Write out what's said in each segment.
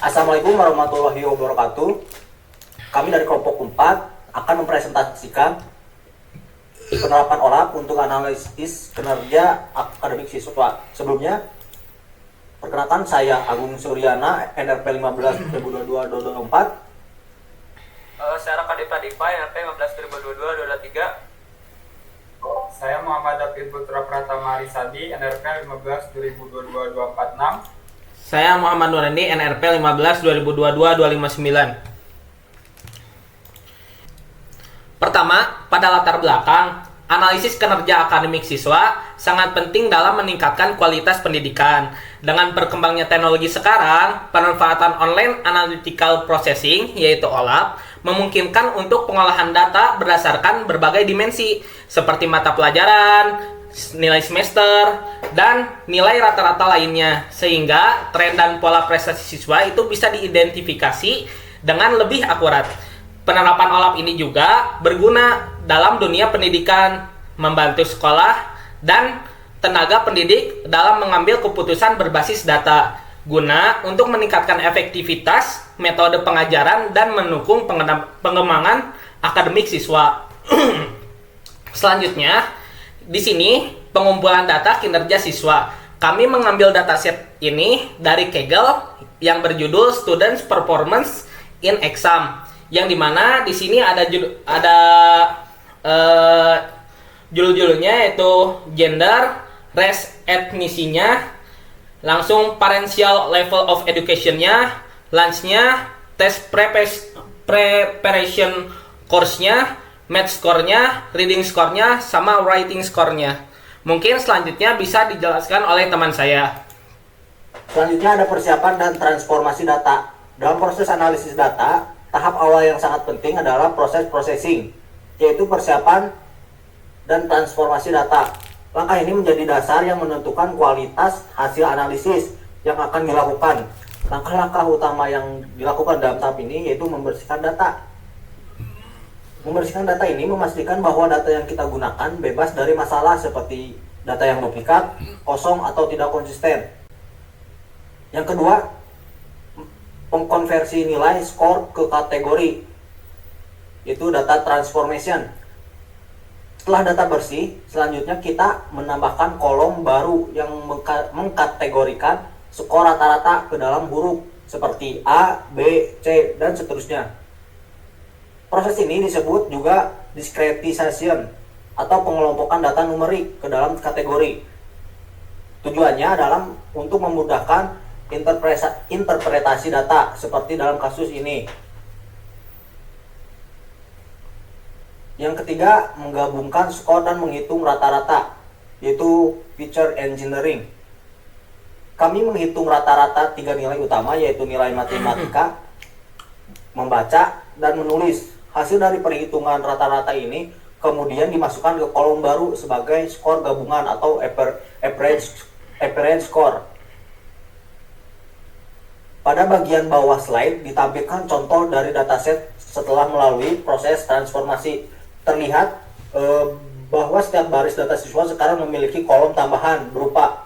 Assalamualaikum warahmatullahi wabarakatuh. Kami dari kelompok 4 akan mempresentasikan penerapan OLAP untuk analisis kinerja akademik siswa. Sebelumnya, perkenalkan saya Agung Suryana, NRP 15 2022-2024. Saya Raka Dipa, NRP 15 2022-2023. Saya Muhammad David Putra Pratama Arisadi, NRP 15 2022-2046. Saya Muhammad Nurandi, NRP 15 2022-259. Pertama, pada latar belakang, analisis kinerja akademik siswa sangat penting dalam meningkatkan kualitas pendidikan. Dengan berkembangnya teknologi sekarang, pemanfaatan online analytical processing, yaitu OLAP, memungkinkan untuk pengolahan data berdasarkan berbagai dimensi, seperti mata pelajaran, nilai semester, dan nilai rata-rata lainnya, sehingga tren dan pola prestasi siswa itu bisa diidentifikasi dengan lebih akurat. Penerapan OLAP ini juga berguna dalam dunia pendidikan, membantu sekolah dan tenaga pendidik dalam mengambil keputusan berbasis data, guna untuk meningkatkan efektivitas metode pengajaran dan mendukung pengembangan akademik siswa. Selanjutnya, di sini pengumpulan data kinerja siswa. Kami mengambil dataset ini dari Kaggle yang berjudul Students Performance in Exam, yang dimana di sini ada judul-judulnya yaitu gender, race, etnisinya, langsung parental level of education-nya, lunch-nya, test preparation course-nya, math score-nya, reading score-nya, sama writing score-nya. Mungkin selanjutnya bisa dijelaskan oleh teman saya. Selanjutnya ada persiapan dan transformasi data. Dalam proses analisis data, tahap awal yang sangat penting adalah proses processing, yaitu persiapan dan transformasi data. Langkah ini menjadi dasar yang menentukan kualitas hasil analisis yang akan dilakukan. Langkah-langkah utama yang dilakukan dalam tahap ini yaitu membersihkan data. Membersihkan data ini memastikan bahwa data yang kita gunakan bebas dari masalah seperti data yang duplikat, kosong, atau tidak konsisten. Yang kedua, pengkonversi nilai skor ke kategori, itu data transformation. Setelah data bersih, selanjutnya kita menambahkan kolom baru yang mengkategorikan skor rata-rata ke dalam huruf seperti A, B, C, dan seterusnya. Proses ini disebut juga discretization atau pengelompokan data numerik ke dalam kategori. Tujuannya adalah untuk memudahkan interpretasi data seperti dalam kasus ini. Yang ketiga, menggabungkan skor dan menghitung rata-rata, yaitu feature engineering. Kami menghitung rata-rata 3 nilai utama, yaitu nilai matematika, membaca, dan menulis. Hasil dari perhitungan rata-rata ini kemudian dimasukkan ke kolom baru sebagai skor gabungan atau average score. Pada bagian bawah slide ditampilkan contoh dari dataset setelah melalui proses transformasi. Terlihat bahwa setiap baris data siswa sekarang memiliki kolom tambahan berupa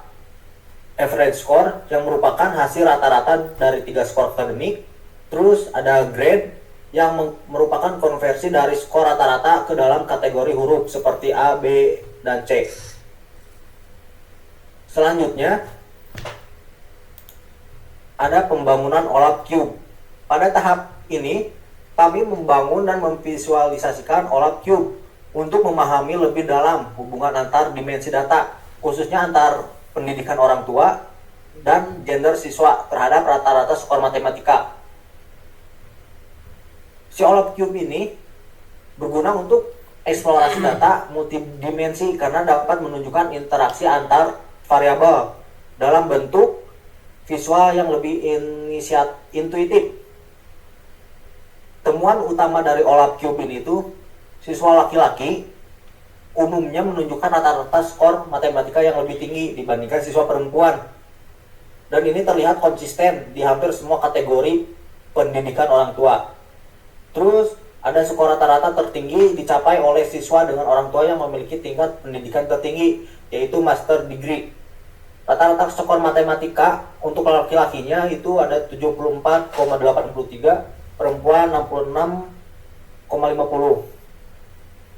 average score yang merupakan hasil rata-rata dari 3 skor akademik. Terus ada grade yang merupakan konversi dari skor rata-rata ke dalam kategori huruf seperti A, B, dan C. Selanjutnya ada pembangunan OLAP Cube. Pada tahap ini, kami membangun dan memvisualisasikan OLAP Cube untuk memahami lebih dalam hubungan antar dimensi data, khususnya antar pendidikan orang tua dan gender siswa terhadap rata-rata skor matematika. Si OLAP Cube ini berguna untuk eksplorasi data multidimensi karena dapat menunjukkan interaksi antar variabel dalam bentuk visual yang lebih intuitif. Temuan utama dari OLAP Cube ini itu siswa laki-laki umumnya menunjukkan rata-rata skor matematika yang lebih tinggi dibandingkan siswa perempuan. Dan ini terlihat konsisten di hampir semua kategori pendidikan orang tua. Terus ada skor rata-rata tertinggi dicapai oleh siswa dengan orang tua yang memiliki tingkat pendidikan tertinggi, yaitu master degree. Rata-rata skor matematika untuk laki-lakinya itu ada 74,83, perempuan 66,50.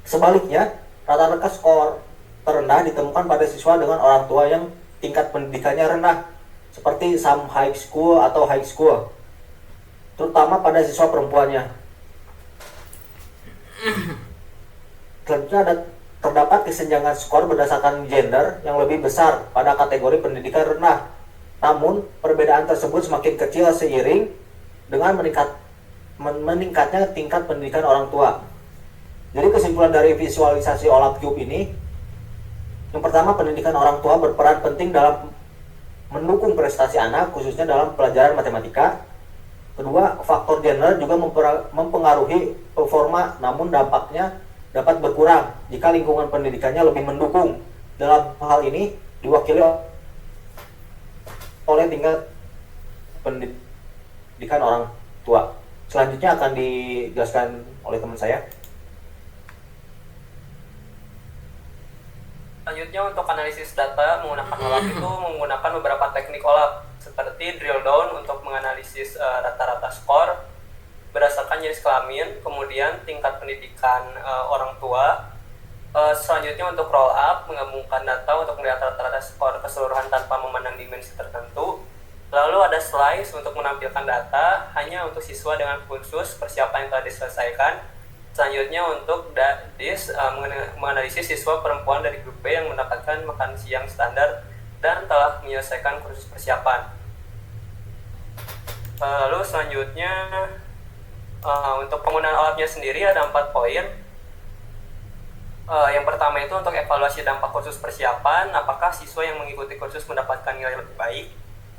Sebaliknya, rata-rata skor terendah ditemukan pada siswa dengan orang tua yang tingkat pendidikannya rendah, seperti some high school atau high school, terutama pada siswa perempuannya. Selanjutnya terdapat kesenjangan skor berdasarkan gender yang lebih besar pada kategori pendidikan rendah. Namun, perbedaan tersebut semakin kecil seiring dengan meningkatnya tingkat pendidikan orang tua. Jadi kesimpulan dari visualisasi OLAP Cube ini, yang pertama, pendidikan orang tua berperan penting dalam mendukung prestasi anak, khususnya dalam pelajaran matematika. Kedua, faktor gender juga mempengaruhi performa, namun dampaknya dapat berkurang jika lingkungan pendidikannya lebih mendukung. Dalam hal ini diwakili oleh tingkat pendidikan orang tua. Selanjutnya akan dijelaskan oleh teman saya. Selanjutnya untuk analisis data menggunakan OLAP itu menggunakan beberapa teknik OLAP seperti drill down untuk menganalisis rata-rata skor berdasarkan jenis kelamin, kemudian tingkat pendidikan orang tua. Selanjutnya untuk roll up, menggabungkan data untuk melihat rata-rata skor keseluruhan tanpa memandang dimensi tertentu. Lalu ada slice untuk menampilkan data hanya untuk siswa dengan kursus persiapan yang telah diselesaikan. Selanjutnya untuk menganalisis siswa perempuan dari grup B yang mendapatkan makan siang standar dan telah menyelesaikan kursus persiapan. Lalu selanjutnya untuk penggunaan OLAP-nya sendiri ada 4 poin. Yang pertama itu untuk evaluasi dampak kursus persiapan, apakah siswa yang mengikuti kursus mendapatkan nilai lebih baik.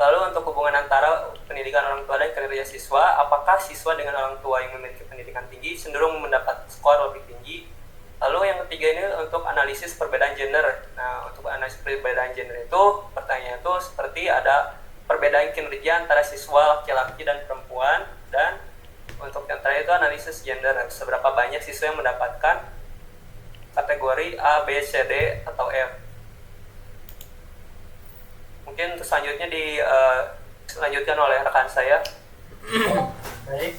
Lalu untuk hubungan antara pendidikan orang tua dan kinerja siswa, apakah siswa dengan orang tua yang memiliki pendidikan tinggi cenderung mendapat skor lebih tinggi. Lalu yang ketiga ini untuk analisis perbedaan gender. Nah, untuk analisis perbedaan gender itu pertanyaan itu seperti ada perbedaan kinerja antara siswa laki-laki dan perempuan, dan untuk yang terakhir itu analisis gender, seberapa banyak siswa yang mendapatkan kategori A, B, C, D, atau F. Mungkin untuk selanjutnya dilanjutkan oleh rekan saya. Baik,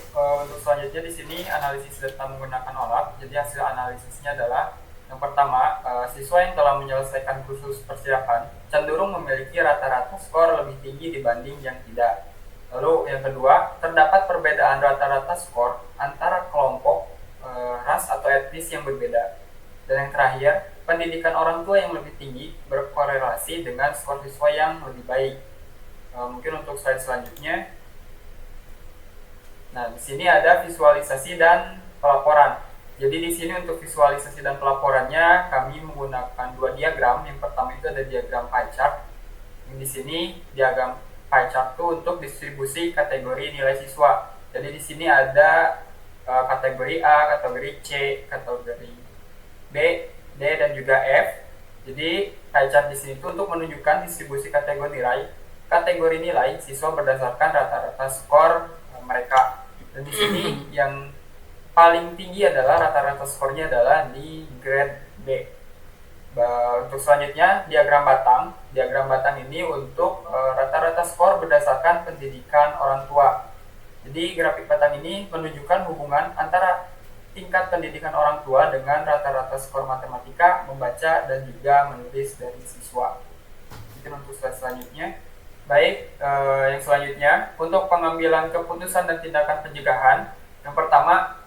untuk selanjutnya di sini analisis data menggunakan OLAP. Jadi hasil analisisnya adalah yang pertama, siswa yang telah menyelesaikan kursus persiapan cenderung memiliki rata-rata skor lebih tinggi dibanding yang tidak. Lalu yang kedua, terdapat perbedaan rata-rata skor antara kelompok, ras atau etnis yang berbeda. Dan yang terakhir, pendidikan orang tua yang lebih tinggi berkorelasi dengan skor siswa yang lebih baik. Mungkin untuk slide selanjutnya. Nah, di sini ada visualisasi dan pelaporan. Jadi di sini untuk visualisasi dan pelaporannya kami menggunakan 2 diagram. Yang pertama itu ada diagram pie chart. Yang di sini diagram pie chart itu untuk distribusi kategori nilai siswa. Jadi di sini ada kategori A, kategori C, kategori B, D, dan juga F. Jadi pie chart di sini itu untuk menunjukkan distribusi kategori nilai siswa berdasarkan rata-rata skor mereka. Dan di sini yang paling tinggi adalah rata-rata skornya adalah di grade B. Untuk selanjutnya diagram batang. Diagram batang ini untuk rata-rata skor berdasarkan pendidikan orang tua. Jadi grafik batang ini menunjukkan hubungan antara tingkat pendidikan orang tua dengan rata-rata skor matematika, membaca, dan juga menulis dari siswa. Mungkin untuk slide selanjutnya. Baik, yang selanjutnya untuk pengambilan keputusan dan tindakan pencegahan. Yang pertama,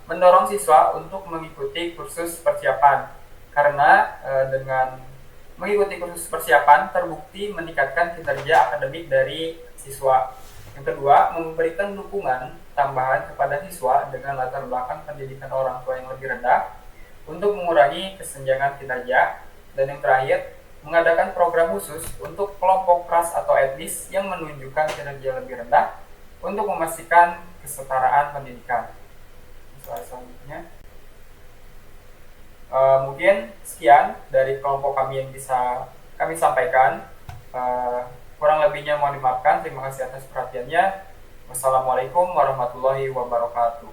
mendorong siswa untuk mengikuti kursus persiapan, karena dengan mengikuti kursus persiapan terbukti meningkatkan kinerja akademik dari siswa. Yang kedua, memberikan dukungan tambahan kepada siswa dengan latar belakang pendidikan orang tua yang lebih rendah untuk mengurangi kesenjangan kinerja. Dan yang terakhir, mengadakan program khusus untuk kelompok ras atau etnis yang menunjukkan kinerja lebih rendah untuk memastikan kesetaraan pendidikan. Selanjutnya, mungkin sekian dari kelompok kami yang bisa kami sampaikan. Kurang lebihnya mohon dimaafkan. Terima kasih atas perhatiannya. Wassalamualaikum warahmatullahi wabarakatuh.